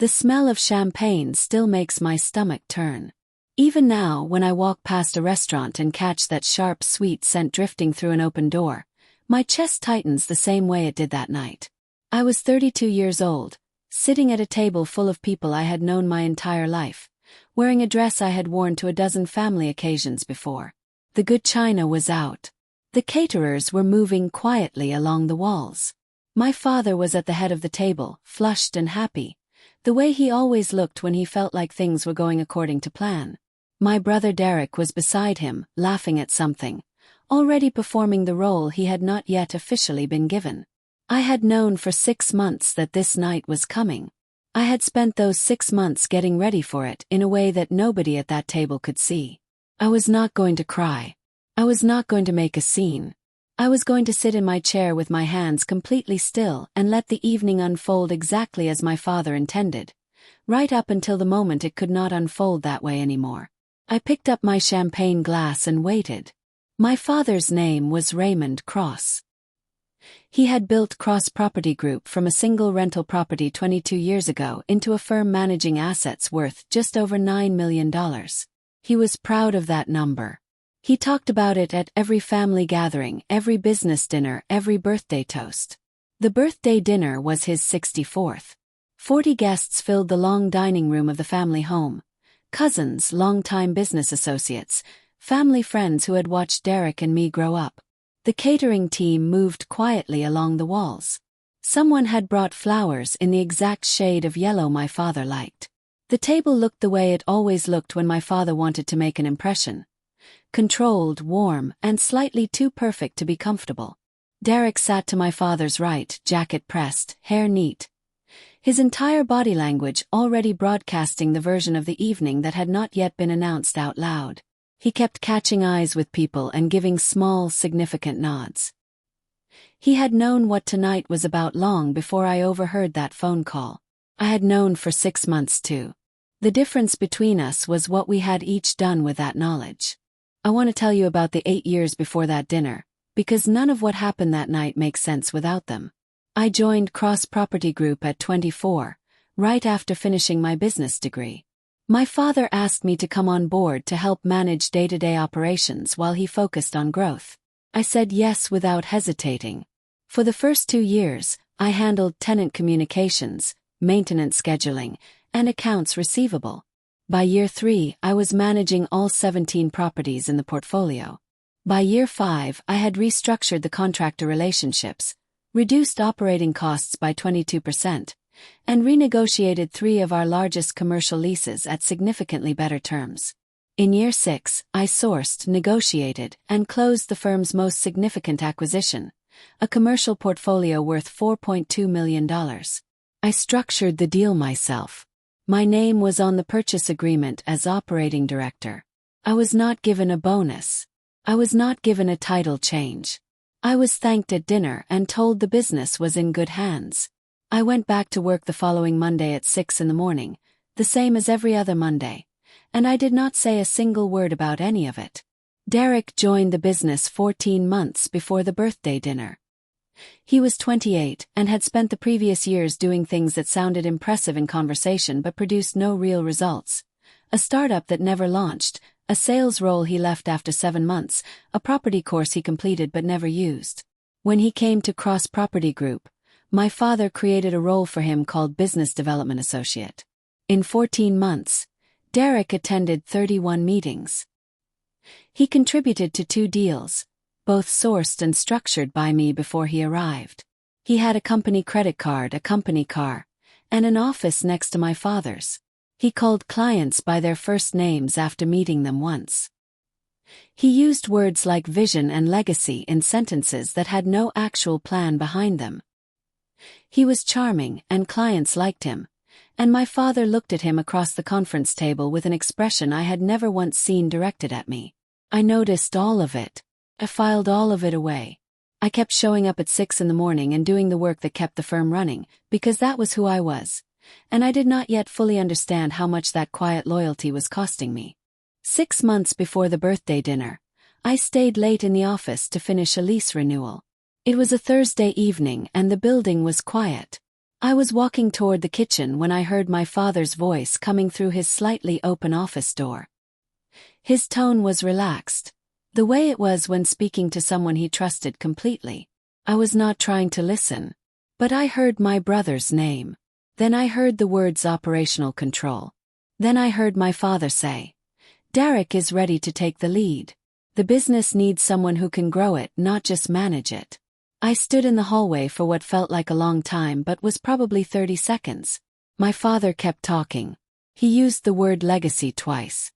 The smell of champagne still makes my stomach turn. Even now, when I walk past a restaurant and catch that sharp, sweet scent drifting through an open door, my chest tightens the same way it did that night. I was 32 years old, sitting at a table full of people I had known my entire life, wearing a dress I had worn to a dozen family occasions before. The good china was out. The caterers were moving quietly along the walls. My father was at the head of the table, flushed and happy, the way he always looked when he felt like things were going according to plan. My brother Derek was beside him, laughing at something, already performing the role he had not yet officially been given. I had known for 6 months that this night was coming. I had spent those 6 months getting ready for it in a way that nobody at that table could see. I was not going to cry. I was not going to make a scene. I was going to sit in my chair with my hands completely still and let the evening unfold exactly as my father intended, right up until the moment it could not unfold that way anymore. I picked up my champagne glass and waited. My father's name was Raymond Cross. He had built Cross Property Group from a single rental property 22 years ago into a firm managing assets worth just over $9 million. He was proud of that number. He talked about it at every family gathering, every business dinner, every birthday toast. The birthday dinner was his 64th. 40 guests filled the long dining room of the family home. Cousins, longtime business associates, family friends who had watched Derek and me grow up. The catering team moved quietly along the walls. Someone had brought flowers in the exact shade of yellow my father liked. The table looked the way it always looked when my father wanted to make an impression. Controlled, warm, and slightly too perfect to be comfortable. Derek sat to my father's right, jacket pressed, hair neat. His entire body language already broadcasting the version of the evening that had not yet been announced out loud. He kept catching eyes with people and giving small, significant nods. He had known what tonight was about long before I overheard that phone call. I had known for 6 months too. The difference between us was what we had each done with that knowledge. I want to tell you about the 8 years before that dinner, because none of what happened that night makes sense without them. I joined Cross Property Group at 24, right after finishing my business degree. My father asked me to come on board to help manage day-to-day operations while he focused on growth. I said yes without hesitating. For the first 2 years, I handled tenant communications, maintenance scheduling, and accounts receivable. By year 3, I was managing all 17 properties in the portfolio. By year 5, I had restructured the contractor relationships, reduced operating costs by 22%, and renegotiated 3 of our largest commercial leases at significantly better terms. In year 6, I sourced, negotiated, and closed the firm's most significant acquisition, a commercial portfolio worth $4.2 million. I structured the deal myself. My name was on the purchase agreement as operating director. I was not given a bonus. I was not given a title change. I was thanked at dinner and told the business was in good hands. I went back to work the following Monday at 6 in the morning, the same as every other Monday, and I did not say a single word about any of it. Derek joined the business 14 months before the birthday dinner. He was 28 and had spent the previous years doing things that sounded impressive in conversation but produced no real results. A startup that never launched, a sales role he left after 7 months, a property course he completed but never used. When he came to Cross Property Group, my father created a role for him called Business Development Associate. In 14 months, Derek attended 31 meetings. He contributed to 2 deals, both sourced and structured by me before he arrived. He had a company credit card, a company car, and an office next to my father's. He called clients by their first names after meeting them once. He used words like vision and legacy in sentences that had no actual plan behind them. He was charming, and clients liked him, and my father looked at him across the conference table with an expression I had never once seen directed at me. I noticed all of it. I filed all of it away. I kept showing up at 6 in the morning and doing the work that kept the firm running, because that was who I was, and I did not yet fully understand how much that quiet loyalty was costing me. 6 months before the birthday dinner, I stayed late in the office to finish a lease renewal. It was a Thursday evening and the building was quiet. I was walking toward the kitchen when I heard my father's voice coming through his slightly open office door. His tone was relaxed, the way it was when speaking to someone he trusted completely. I was not trying to listen, but I heard my brother's name. Then I heard the words operational control. Then I heard my father say, "Derek is ready to take the lead. The business needs someone who can grow it, not just manage it." I stood in the hallway for what felt like a long time but was probably 30 seconds. My father kept talking. He used the word legacy twice.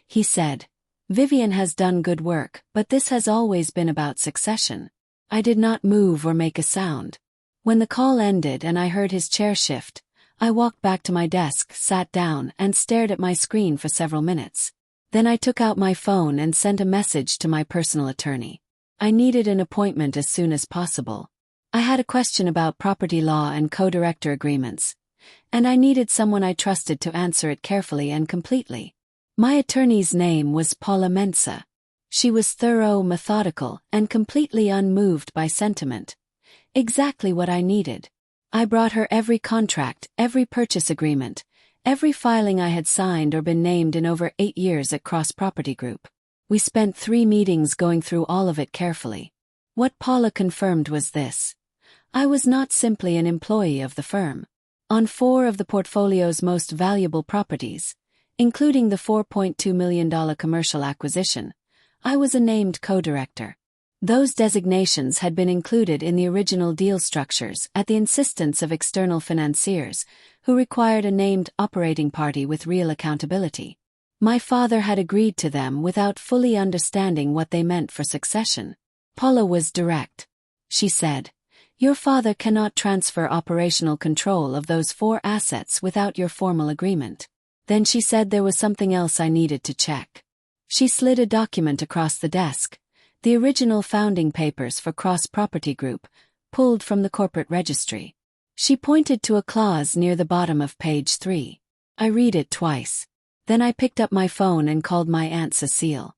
He said, "Vivian has done good work, but this has always been about succession." I did not move or make a sound. When the call ended and I heard his chair shift, I walked back to my desk, sat down, and stared at my screen for several minutes. Then I took out my phone and sent a message to my personal attorney. I needed an appointment as soon as possible. I had a question about property law and co-director agreements, and I needed someone I trusted to answer it carefully and completely. My attorney's name was Paula Mensah. She was thorough, methodical, and completely unmoved by sentiment. Exactly what I needed. I brought her every contract, every purchase agreement, every filing I had signed or been named in over 8 years at Cross Property Group. We spent 3 meetings going through all of it carefully. What Paula confirmed was this: I was not simply an employee of the firm. On 4 of the portfolio's most valuable properties, including the $4.2 million commercial acquisition, I was a named co-director. Those designations had been included in the original deal structures at the insistence of external financiers, who required a named operating party with real accountability. My father had agreed to them without fully understanding what they meant for succession. Paula was direct. She said, "Your father cannot transfer operational control of those 4 assets without your formal agreement." Then she said there was something else I needed to check. She slid a document across the desk, the original founding papers for Cross Property Group, pulled from the corporate registry. She pointed to a clause near the bottom of page 3. I read it twice. Then I picked up my phone and called my Aunt Cecile.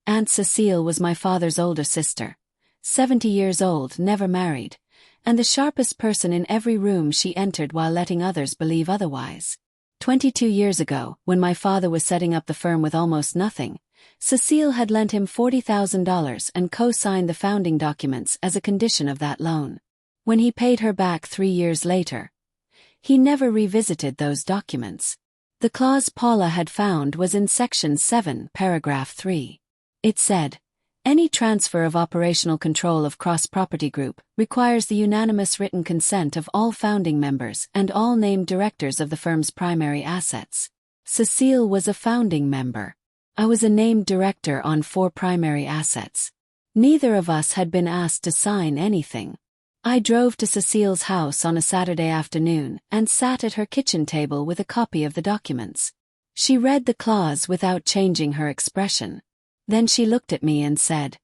Aunt Cecile was my father's older sister, 70 years old, never married, and the sharpest person in every room she entered while letting others believe otherwise. 22 years ago, when my father was setting up the firm with almost nothing, Cecile had lent him $40,000 and co-signed the founding documents as a condition of that loan. When he paid her back 3 years later, he never revisited those documents. The clause Paula had found was in Section 7, Paragraph 3. It said, "Any transfer of operational control of Cross Property Group requires the unanimous written consent of all founding members and all named directors of the firm's primary assets." Cecile was a founding member. I was a named director on 4 primary assets. Neither of us had been asked to sign anything. I drove to Cecile's house on a Saturday afternoon and sat at her kitchen table with a copy of the documents. She read the clause without changing her expression. Then she looked at me and said,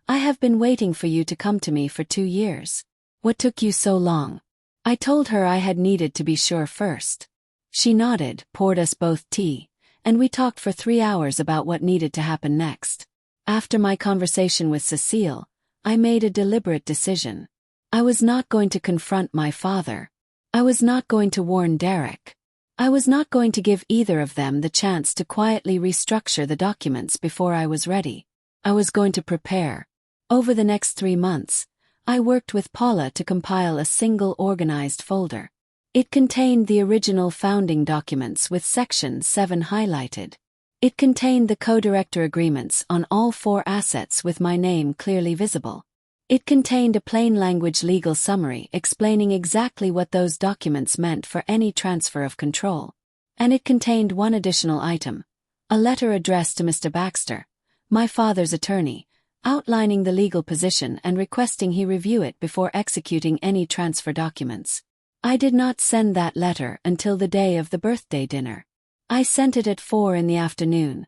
"I have been waiting for you to come to me for 2 years. What took you so long?" I told her I had needed to be sure first. She nodded, poured us both tea, and we talked for 3 hours about what needed to happen next. After my conversation with Cecile, I made a deliberate decision. I was not going to confront my father. I was not going to warn Derek. I was not going to give either of them the chance to quietly restructure the documents before I was ready. I was going to prepare. Over the next 3 months, I worked with Paula to compile a single organized folder. It contained the original founding documents with Section 7 highlighted. It contained the co-director agreements on all 4 assets with my name clearly visible. It contained a plain-language legal summary explaining exactly what those documents meant for any transfer of control. And it contained one additional item, a letter addressed to Mr. Baxter, my father's attorney, outlining the legal position and requesting he review it before executing any transfer documents. I did not send that letter until the day of the birthday dinner. I sent it at 4 in the afternoon,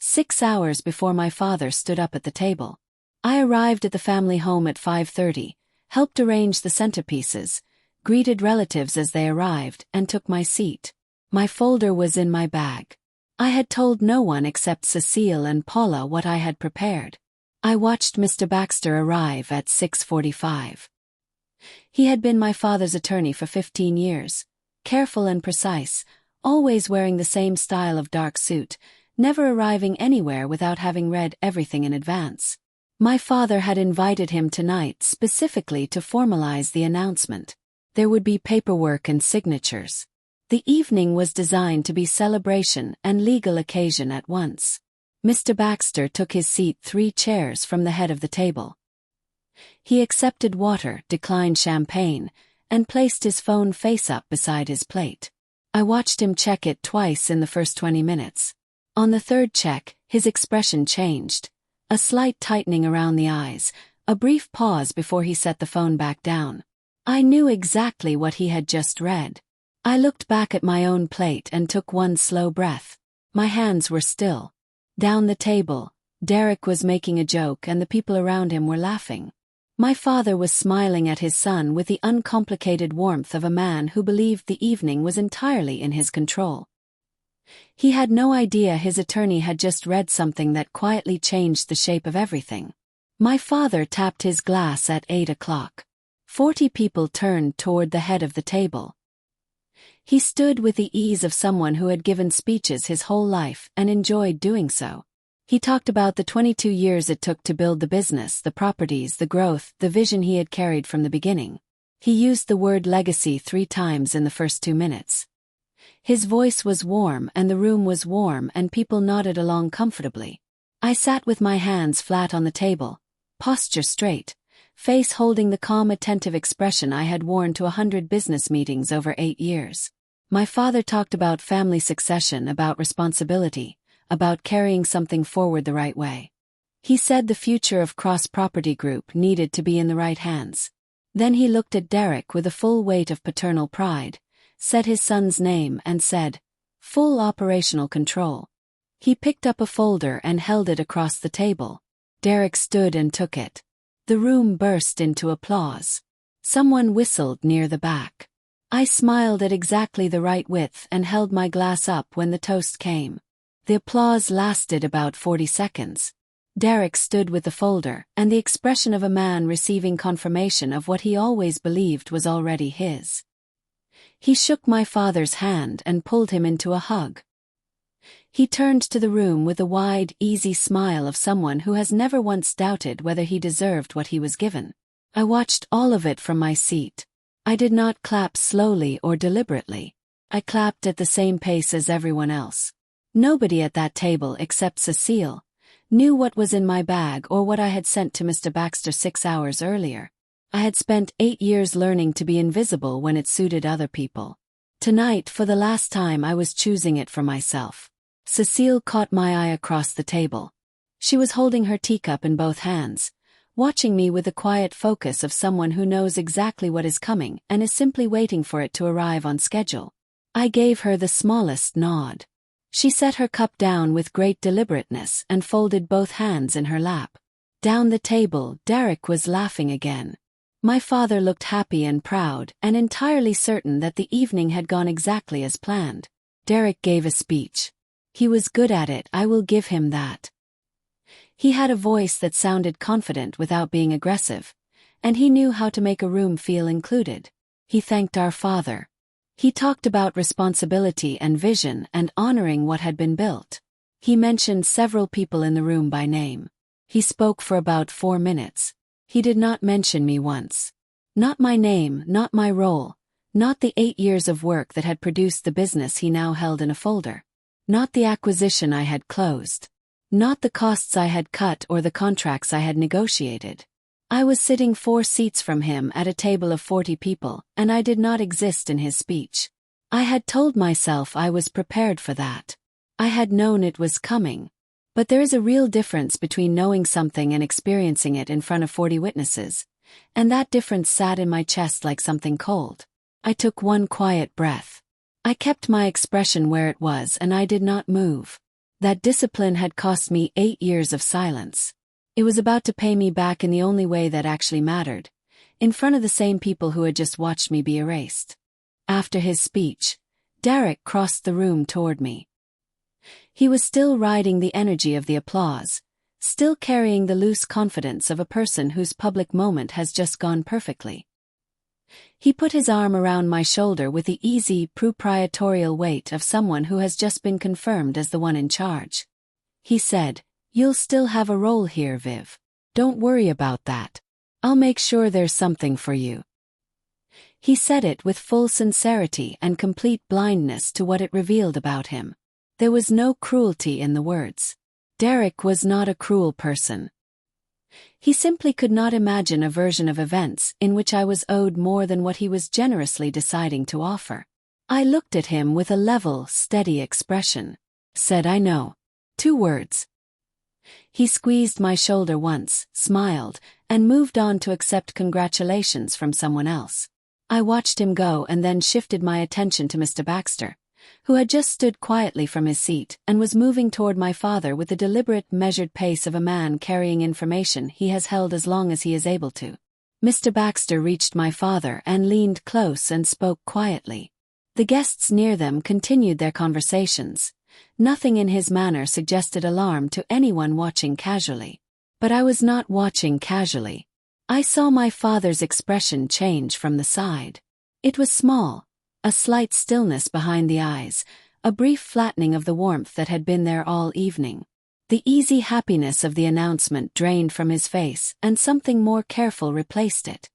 6 hours before my father stood up at the table. I arrived at the family home at 5:30, helped arrange the centerpieces, greeted relatives as they arrived, and took my seat. My folder was in my bag. I had told no one except Cecile and Paula what I had prepared. I watched Mr. Baxter arrive at 6:45. He had been my father's attorney for 15 years, careful and precise, always wearing the same style of dark suit, never arriving anywhere without having read everything in advance. My father had invited him tonight specifically to formalize the announcement. There would be paperwork and signatures. The evening was designed to be celebration and legal occasion at once. Mr. Baxter took his seat 3 chairs from the head of the table. He accepted water, declined champagne, and placed his phone face up beside his plate. I watched him check it twice in the first 20 minutes. On the third check, his expression changed. A slight tightening around the eyes, a brief pause before he set the phone back down. I knew exactly what he had just read. I looked back at my own plate and took one slow breath. My hands were still. Down the table, Derek was making a joke and the people around him were laughing. My father was smiling at his son with the uncomplicated warmth of a man who believed the evening was entirely in his control. He had no idea his attorney had just read something that quietly changed the shape of everything. My father tapped his glass at 8 o'clock. 40 people turned toward the head of the table. He stood with the ease of someone who had given speeches his whole life and enjoyed doing so. He talked about the 22 years it took to build the business, the properties, the growth, the vision he had carried from the beginning. He used the word legacy 3 times in the first 2 minutes. His voice was warm and the room was warm and people nodded along comfortably. I sat with my hands flat on the table, posture straight, face holding the calm attentive expression I had worn to 100 business meetings over 8 years. My father talked about family succession, about responsibility, about carrying something forward the right way. He said the future of Cross Property Group needed to be in the right hands. Then he looked at Derek with the full weight of paternal pride, said his son's name and said, "Full operational control." He picked up a folder and held it across the table. Derek stood and took it. The room burst into applause. Someone whistled near the back. I smiled at exactly the right width and held my glass up when the toast came. The applause lasted about 40 seconds. Derek stood with the folder and the expression of a man receiving confirmation of what he always believed was already his. He shook my father's hand and pulled him into a hug. He turned to the room with the wide, easy smile of someone who has never once doubted whether he deserved what he was given. I watched all of it from my seat. I did not clap slowly or deliberately. I clapped at the same pace as everyone else. Nobody at that table except Cecile knew what was in my bag or what I had sent to Mr. Baxter 6 hours earlier. I had spent 8 years learning to be invisible when it suited other people. Tonight, for the last time, I was choosing it for myself. Cecile caught my eye across the table. She was holding her teacup in both hands, watching me with the quiet focus of someone who knows exactly what is coming and is simply waiting for it to arrive on schedule. I gave her the smallest nod. She set her cup down with great deliberateness and folded both hands in her lap. Down the table, Derek was laughing again. My father looked happy and proud and entirely certain that the evening had gone exactly as planned. Derek gave a speech. He was good at it, I will give him that. He had a voice that sounded confident without being aggressive, and he knew how to make a room feel included. He thanked our father. He talked about responsibility and vision and honoring what had been built. He mentioned several people in the room by name. He spoke for about 4 minutes. He did not mention me once. Not my name, not my role, not the 8 years of work that had produced the business he now held in a folder. Not the acquisition I had closed. Not the costs I had cut or the contracts I had negotiated. I was sitting 4 seats from him at a table of 40 people, and I did not exist in his speech. I had told myself I was prepared for that. I had known it was coming. But there is a real difference between knowing something and experiencing it in front of 40 witnesses, and that difference sat in my chest like something cold. I took one quiet breath. I kept my expression where it was and I did not move. That discipline had cost me 8 years of silence. It was about to pay me back in the only way that actually mattered, in front of the same people who had just watched me be erased. After his speech, Derek crossed the room toward me. He was still riding the energy of the applause, still carrying the loose confidence of a person whose public moment has just gone perfectly. He put his arm around my shoulder with the easy, proprietorial weight of someone who has just been confirmed as the one in charge. He said, "You'll still have a role here, Viv. Don't worry about that. I'll make sure there's something for you." He said it with full sincerity and complete blindness to what it revealed about him. There was no cruelty in the words. Derek was not a cruel person. He simply could not imagine a version of events in which I was owed more than what he was generously deciding to offer. I looked at him with a level, steady expression. Said, "I know." 2 words. He squeezed my shoulder once, smiled, and moved on to accept congratulations from someone else. I watched him go and then shifted my attention to Mr. Baxter, who had just stood quietly from his seat and was moving toward my father with the deliberate, measured pace of a man carrying information he has held as long as he is able to. Mr. Baxter reached my father and leaned close and spoke quietly. The guests near them continued their conversations. Nothing in his manner suggested alarm to anyone watching casually. But I was not watching casually. I saw my father's expression change from the side. It was small, a slight stillness behind the eyes, a brief flattening of the warmth that had been there all evening. The easy happiness of the announcement drained from his face and something more careful replaced it.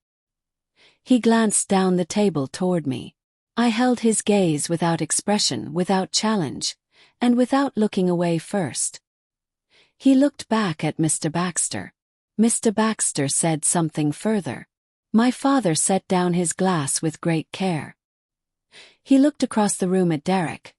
He glanced down the table toward me. I held his gaze without expression, without challenge, and without looking away first. He looked back at Mr. Baxter. Mr. Baxter said something further. My father set down his glass with great care. He looked across the room at Derek.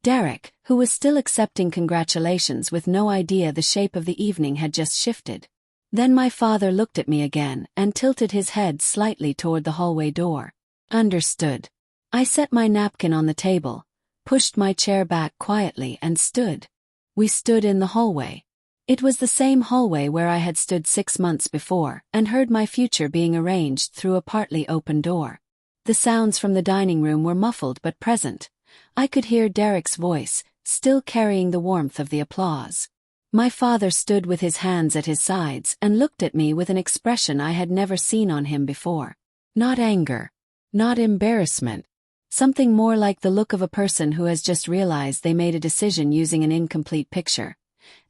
Derek, who was still accepting congratulations with no idea the shape of the evening had just shifted. Then my father looked at me again and tilted his head slightly toward the hallway door. Understood. I set my napkin on the table, pushed my chair back quietly and stood. We stood in the hallway. It was the same hallway where I had stood 6 months before and heard my future being arranged through a partly open door. The sounds from the dining room were muffled but present. I could hear Derek's voice, still carrying the warmth of the applause. My father stood with his hands at his sides and looked at me with an expression I had never seen on him before. Not anger. Not embarrassment. Something more like the look of a person who has just realized they made a decision using an incomplete picture,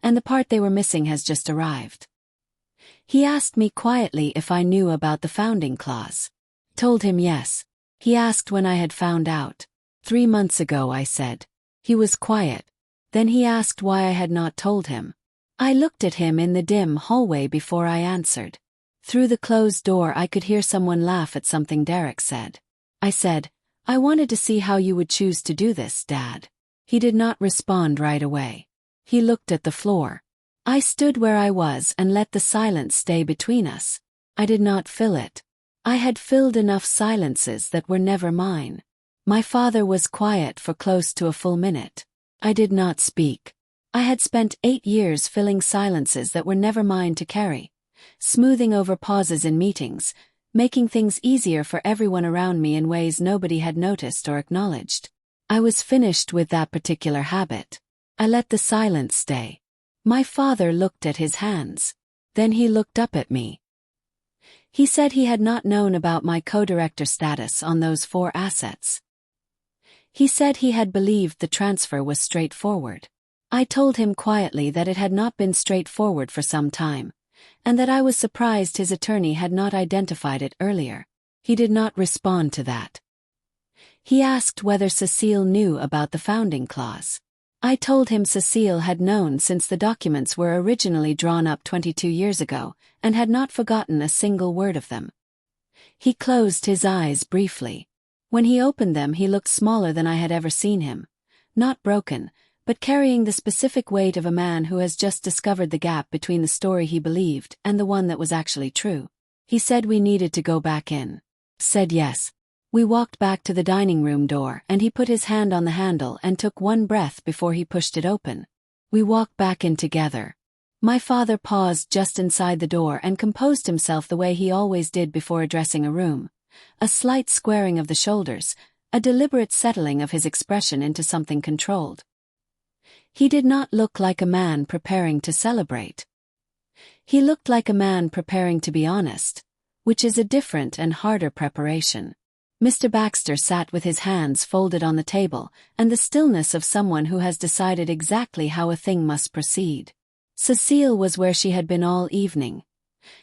and the part they were missing has just arrived. He asked me quietly if I knew about the founding clause. Told him yes. He asked when I had found out. 3 months ago, I said. He was quiet. Then he asked why I had not told him. I looked at him in the dim hallway before I answered. Through the closed door I could hear someone laugh at something Derek said. I said, "I wanted to see how you would choose to do this, Dad." He did not respond right away. He looked at the floor. I stood where I was and let the silence stay between us. I did not fill it. I had filled enough silences that were never mine. My father was quiet for close to a full minute. I did not speak. I had spent 8 years filling silences that were never mine to carry, smoothing over pauses in meetings, making things easier for everyone around me in ways nobody had noticed or acknowledged. I was finished with that particular habit. I let the silence stay. My father looked at his hands. Then he looked up at me. He said he had not known about my co-director status on those 4 assets. He said he had believed the transfer was straightforward. I told him quietly that it had not been straightforward for some time, and that I was surprised his attorney had not identified it earlier. He did not respond to that. He asked whether Cecile knew about the founding clause. I told him Cecile had known since the documents were originally drawn up 22 years ago, and had not forgotten a single word of them. He closed his eyes briefly. When he opened them he looked smaller than I had ever seen him. Not broken, but carrying the specific weight of a man who has just discovered the gap between the story he believed and the one that was actually true. He said we needed to go back in. Said yes. We walked back to the dining room door and he put his hand on the handle and took one breath before he pushed it open. We walked back in together. My father paused just inside the door and composed himself the way he always did before addressing a room. A slight squaring of the shoulders, a deliberate settling of his expression into something controlled. He did not look like a man preparing to celebrate. He looked like a man preparing to be honest, which is a different and harder preparation. Mr. Baxter sat with his hands folded on the table, and the stillness of someone who has decided exactly how a thing must proceed. Cecile was where she had been all evening.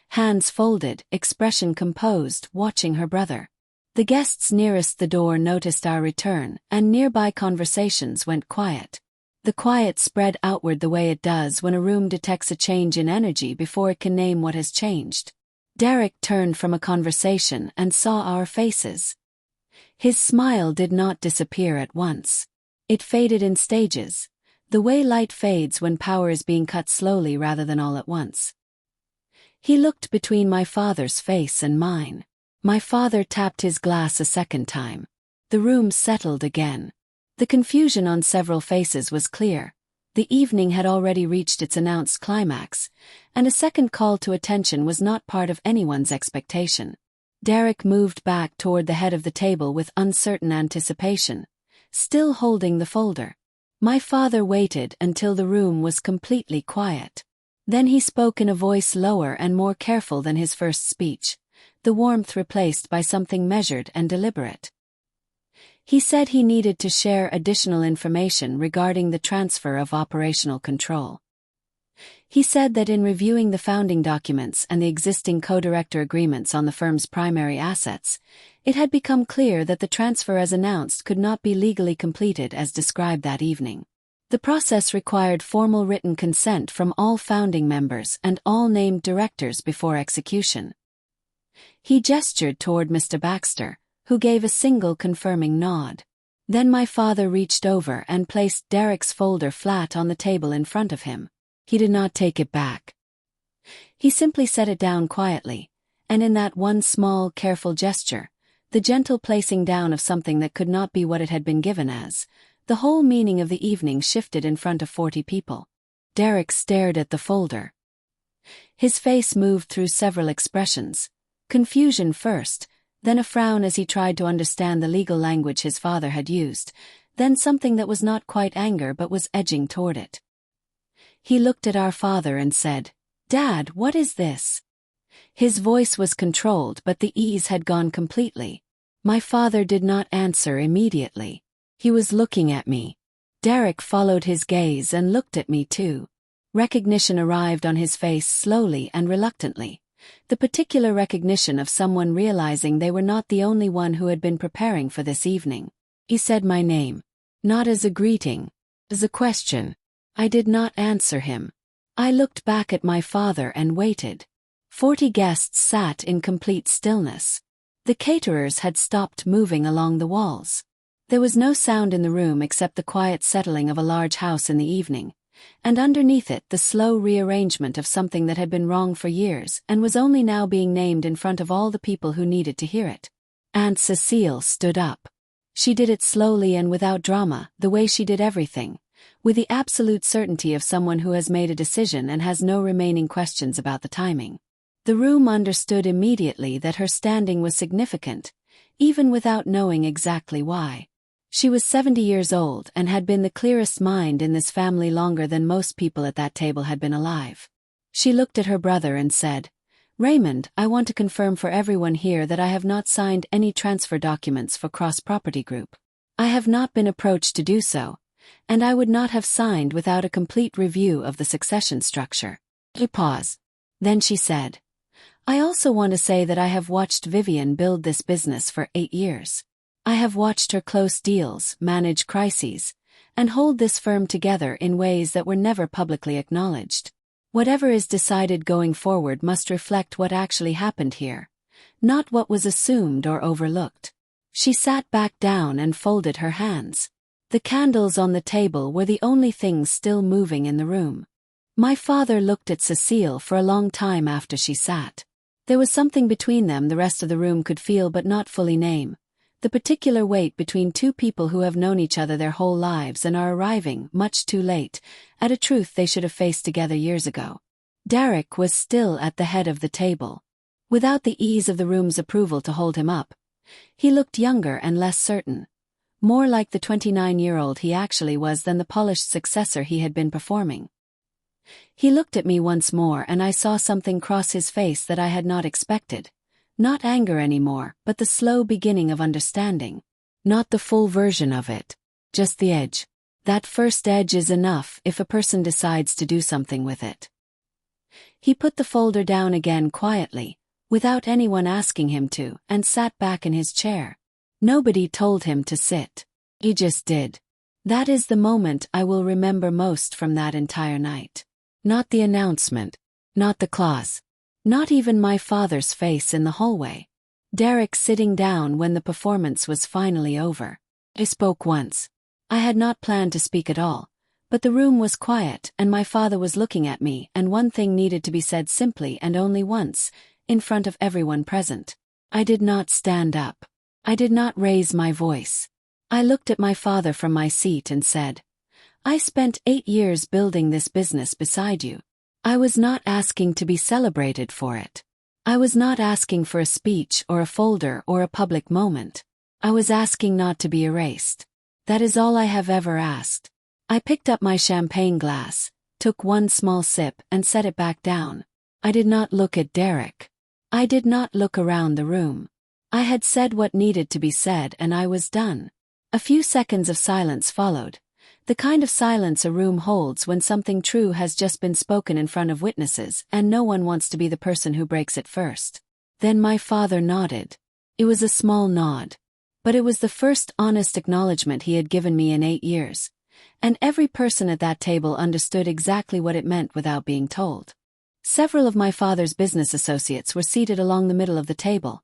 Hands folded, expression composed, watching her brother. The guests nearest the door noticed our return, and nearby conversations went quiet. The quiet spread outward the way it does when a room detects a change in energy before it can name what has changed. Derek turned from a conversation and saw our faces. His smile did not disappear at once. It faded in stages, the way light fades when power is being cut slowly rather than all at once. He looked between my father's face and mine. My father tapped his glass a second time. The room settled again. The confusion on several faces was clear. The evening had already reached its announced climax, and a second call to attention was not part of anyone's expectation. Derek moved back toward the head of the table with uncertain anticipation, still holding the folder. My father waited until the room was completely quiet. Then he spoke in a voice lower and more careful than his first speech, the warmth replaced by something measured and deliberate. He said he needed to share additional information regarding the transfer of operational control. He said that in reviewing the founding documents and the existing co-director agreements on the firm's primary assets, it had become clear that the transfer as announced could not be legally completed as described that evening. The process required formal written consent from all founding members and all named directors before execution. He gestured toward Mr. Baxter, who gave a single confirming nod. Then my father reached over and placed Derek's folder flat on the table in front of him. He did not take it back. He simply set it down quietly, and in that one small, careful gesture, the gentle placing down of something that could not be what it had been given as, the whole meaning of the evening shifted in front of 40 people. Derek stared at the folder. His face moved through several expressions, confusion first, then a frown as he tried to understand the legal language his father had used, then something that was not quite anger but was edging toward it. He looked at our father and said, "Dad, what is this?" His voice was controlled but the ease had gone completely. My father did not answer immediately. He was looking at me. Derek followed his gaze and looked at me too. Recognition arrived on his face slowly and reluctantly. The particular recognition of someone realizing they were not the only one who had been preparing for this evening. He said my name. Not as a greeting, as a question. I did not answer him. I looked back at my father and waited. 40 guests sat in complete stillness. The caterers had stopped moving along the walls. There was no sound in the room except the quiet settling of a large house in the evening, and underneath it the slow rearrangement of something that had been wrong for years and was only now being named in front of all the people who needed to hear it. Aunt Cecile stood up. She did it slowly and without drama, the way she did everything, with the absolute certainty of someone who has made a decision and has no remaining questions about the timing. The room understood immediately that her standing was significant, even without knowing exactly why. She was 70 years old and had been the clearest mind in this family longer than most people at that table had been alive. She looked at her brother and said, "Raymond, I want to confirm for everyone here that I have not signed any transfer documents for Cross Property Group. I have not been approached to do so, and I would not have signed without a complete review of the succession structure." A pause. Then she said, "I also want to say that I have watched Vivian build this business for 8 years. I have watched her close deals, manage crises, and hold this firm together in ways that were never publicly acknowledged. Whatever is decided going forward must reflect what actually happened here, not what was assumed or overlooked." She sat back down and folded her hands. The candles on the table were the only things still moving in the room. My father looked at Cecile for a long time after she sat. There was something between them the rest of the room could feel but not fully name. The particular weight between two people who have known each other their whole lives and are arriving, much too late, at a truth they should have faced together years ago. Derek was still at the head of the table. Without the ease of the room's approval to hold him up, he looked younger and less certain, more like the 29-year-old he actually was than the polished successor he had been performing. He looked at me once more and I saw something cross his face that I had not expected, Not anger anymore, but the slow beginning of understanding. Not the full version of it. Just the edge. That first edge is enough if a person decides to do something with it. He put the folder down again quietly, without anyone asking him to, and sat back in his chair. Nobody told him to sit. He just did. That is the moment I will remember most from that entire night. Not the announcement. Not the clause. Not even my father's face in the hallway. Derek sitting down when the performance was finally over. I spoke once. I had not planned to speak at all, but the room was quiet and my father was looking at me, and one thing needed to be said simply and only once, in front of everyone present. I did not stand up. I did not raise my voice. I looked at my father from my seat and said, "I spent 8 years building this business beside you. I was not asking to be celebrated for it. I was not asking for a speech or a folder or a public moment. I was asking not to be erased. That is all I have ever asked." I picked up my champagne glass, took one small sip and set it back down. I did not look at Derek. I did not look around the room. I had said what needed to be said and I was done. A few seconds of silence followed. The kind of silence a room holds when something true has just been spoken in front of witnesses and no one wants to be the person who breaks it first. Then my father nodded. It was a small nod. But it was the first honest acknowledgement he had given me in 8 years. And every person at that table understood exactly what it meant without being told. Several of my father's business associates were seated along the middle of the table.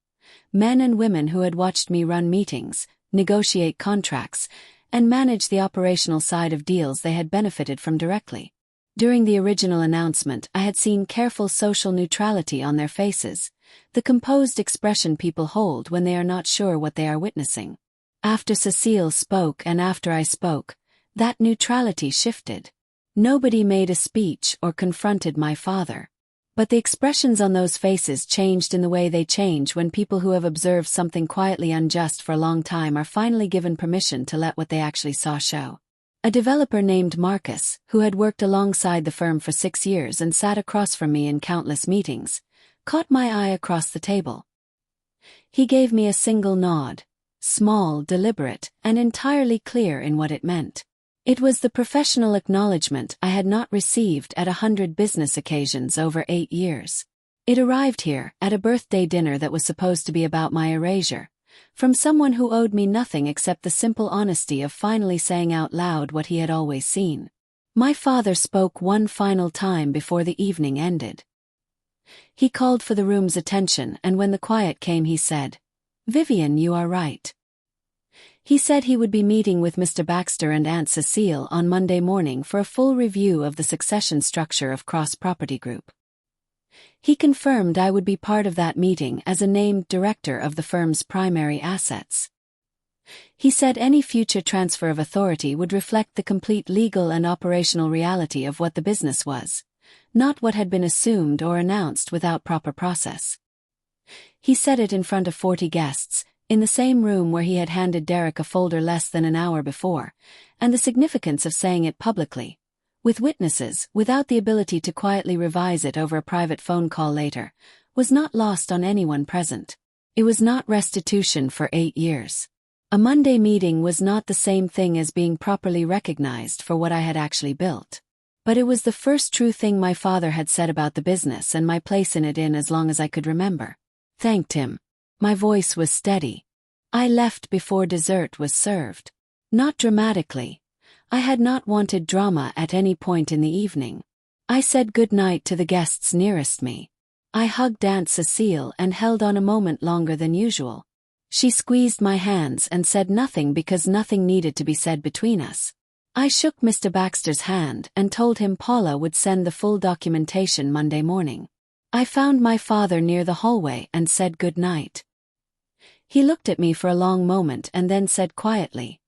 Men and women who had watched me run meetings, negotiate contracts, and manage the operational side of deals they had benefited from directly. During the original announcement, I had seen careful social neutrality on their faces, the composed expression people hold when they are not sure what they are witnessing. After Cecile spoke and after I spoke, that neutrality shifted. Nobody made a speech or confronted my father. But the expressions on those faces changed in the way they change when people who have observed something quietly unjust for a long time are finally given permission to let what they actually saw show. A developer named Marcus, who had worked alongside the firm for 6 years and sat across from me in countless meetings, caught my eye across the table. He gave me a single nod, small, deliberate, and entirely clear in what it meant. It was the professional acknowledgement I had not received at 100 business occasions over 8 years. It arrived here, at a birthday dinner that was supposed to be about my erasure, from someone who owed me nothing except the simple honesty of finally saying out loud what he had always seen. My father spoke one final time before the evening ended. He called for the room's attention, and when the quiet came he said, "Vivian, you are right." He said he would be meeting with Mr. Baxter and Aunt Cecile on Monday morning for a full review of the succession structure of Cross Property Group. He confirmed I would be part of that meeting as a named director of the firm's primary assets. He said any future transfer of authority would reflect the complete legal and operational reality of what the business was, not what had been assumed or announced without proper process. He said it in front of 40 guests, in the same room where he had handed Derek a folder less than an hour before, and the significance of saying it publicly, with witnesses, without the ability to quietly revise it over a private phone call later, was not lost on anyone present. It was not restitution for 8 years. A Monday meeting was not the same thing as being properly recognized for what I had actually built. But it was the first true thing my father had said about the business and my place in it in as long as I could remember. Thanked him. My voice was steady. I left before dessert was served. Not dramatically. I had not wanted drama at any point in the evening. I said good night to the guests nearest me. I hugged Aunt Cecile and held on a moment longer than usual. She squeezed my hands and said nothing because nothing needed to be said between us. I shook Mr. Baxter's hand and told him Paula would send the full documentation Monday morning. I found my father near the hallway and said good night. He looked at me for a long moment and then said quietly,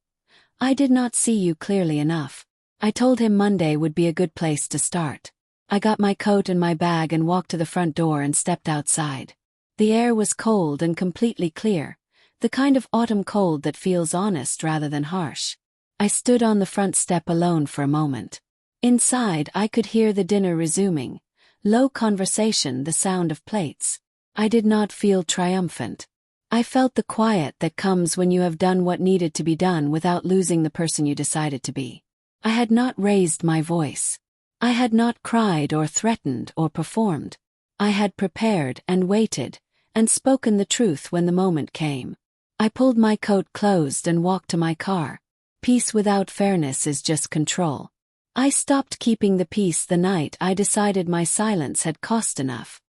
"I did not see you clearly enough." I told him Monday would be a good place to start. I got my coat and my bag and walked to the front door and stepped outside. The air was cold and completely clear, the kind of autumn cold that feels honest rather than harsh. I stood on the front step alone for a moment. Inside I could hear the dinner resuming, low conversation, the sound of plates. I did not feel triumphant. I felt the quiet that comes when you have done what needed to be done without losing the person you decided to be. I had not raised my voice. I had not cried or threatened or performed. I had prepared and waited, and spoken the truth when the moment came. I pulled my coat closed and walked to my car. Peace without fairness is just control. I stopped keeping the peace the night I decided my silence had cost enough.